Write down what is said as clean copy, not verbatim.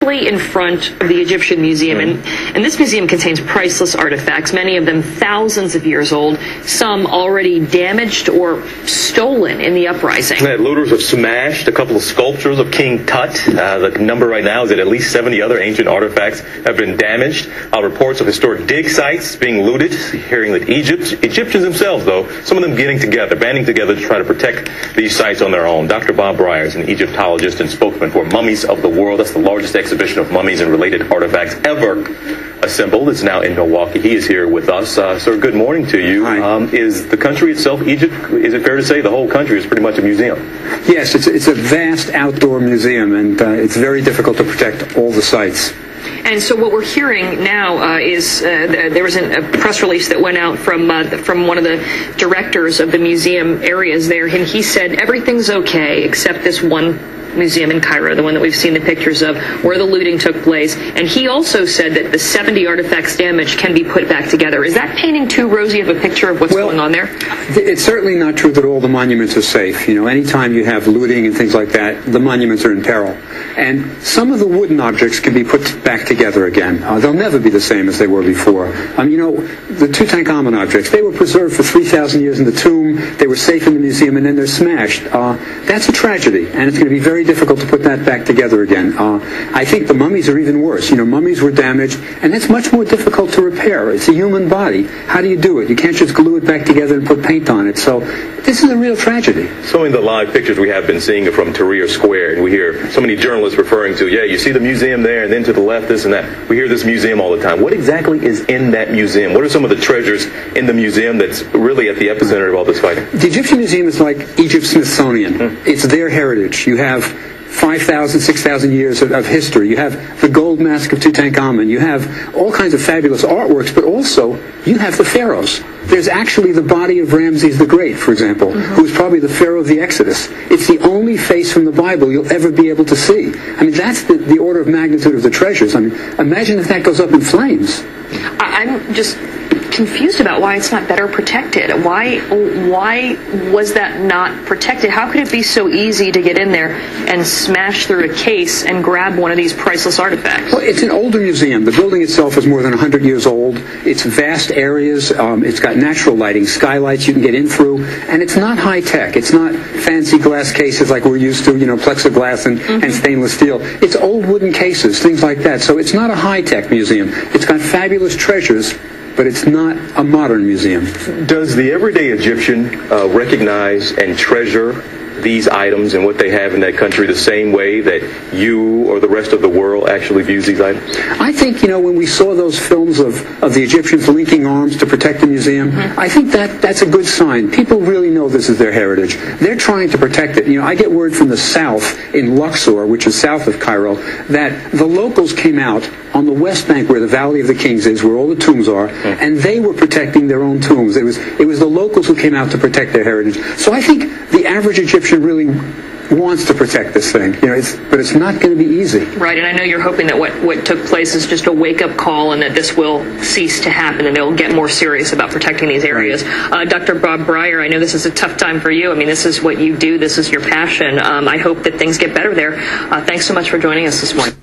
literally in front of the Egyptian Museum. And this museum contains priceless artifacts, many of them thousands of years old, some already damaged or stolen in the uprising. Looters have smashed a couple of sculptures of King Tut. The number right now is that at least 70 other ancient artifacts have been damaged. Reports of historic dig sites being looted. Hearing that Egyptians themselves, though, some of them banding together to try to protect these sites on their own. Dr. Bob Breyer is an Egyptologist and spokesman for Mummies of the World. That's the largest exhibition of mummies and related artifacts ever assembled. It's now in Milwaukee. He is here with us. Sir, good morning to you. Is the country itself, Egypt, is it fair to say the whole country is pretty much a museum? Yes, it's a vast outdoor museum, and it's very difficult to protect all the sites. And so what we're hearing now is there was a press release that went out from one of the directors of the museum areas there, and he said everything's okay except this one museum in Cairo, the one that we've seen the pictures of, where the looting took place. And he also said that the 70 artifacts damaged can be put back together. Is that painting too rosy of a picture of what's going on there? It's certainly not true that all the monuments are safe. You know, anytime you have looting and things like that, the monuments are in peril. And some of the wooden objects can be put back together again. They'll never be the same as they were before. You know, the Tutankhamun objects, they were preserved for 3,000 years in the tomb. They were safe in the museum, and then they're smashed. That's a tragedy, and it's going to be very difficult to put that back together again. I think the mummies are even worse. You know, mummies were damaged, and that's much more difficult to repair. It's a human body. How do you do it? You can't just glue it back together and put paint on it. So this is a real tragedy. So in the live pictures we have been seeing from Tahrir Square, and we hear so many journalists referring to, yeah, you see the museum there, and then to the left, this and that. We hear this museum all the time. What exactly is in that museum? What are some of the treasures in the museum that's really at the epicenter of all this fighting? The Egyptian Museum is like Egypt's Smithsonian. It's their heritage. You have 5,000, 6,000 years of history. You have the gold mask of Tutankhamun. You have all kinds of fabulous artworks, but also you have the pharaohs. There's actually the body of Ramses the Great, for example, who was probably the pharaoh of the Exodus. It's the only face from the Bible you'll ever be able to see. I mean, that's the order of magnitude of the treasures. I mean, imagine if that goes up in flames. I'm just confused about why it's not better protected. Why was that not protected? How could it be so easy to get in there and smash through a case and grab one of these priceless artifacts? Well, it's an older museum. The building itself is more than 100 years old. It's vast areas. It's got natural lighting, skylights you can get in through, and it's not high tech. It's not fancy glass cases like we're used to, you know, plexiglass and stainless steel. It's old wooden cases, things like that. So it's not a high tech museum. It's got fabulous treasures, but it's not a modern museum. Does the everyday Egyptian recognize and treasure these items and what they have in that country the same way that you or the rest of the world actually views these items? I think, you know, when we saw those films of the Egyptians linking arms to protect the museum, I think that's a good sign. People really know this is their heritage. They're trying to protect it. You know, I get word from the south in Luxor, which is south of Cairo, that the locals came out on the west bank where the Valley of the Kings is, where all the tombs are, and they were protecting their own tombs. It was the locals who came out to protect their heritage. So I think the average Egyptian really wants to protect this thing, you know, but it's not going to be easy. Right, and I know you're hoping that what took place is just a wake-up call and that this will cease to happen and they'll get more serious about protecting these areas. Right. Dr. Bob Breyer, I know this is a tough time for you. I mean, this is what you do. This is your passion. I hope that things get better there. Thanks so much for joining us this morning.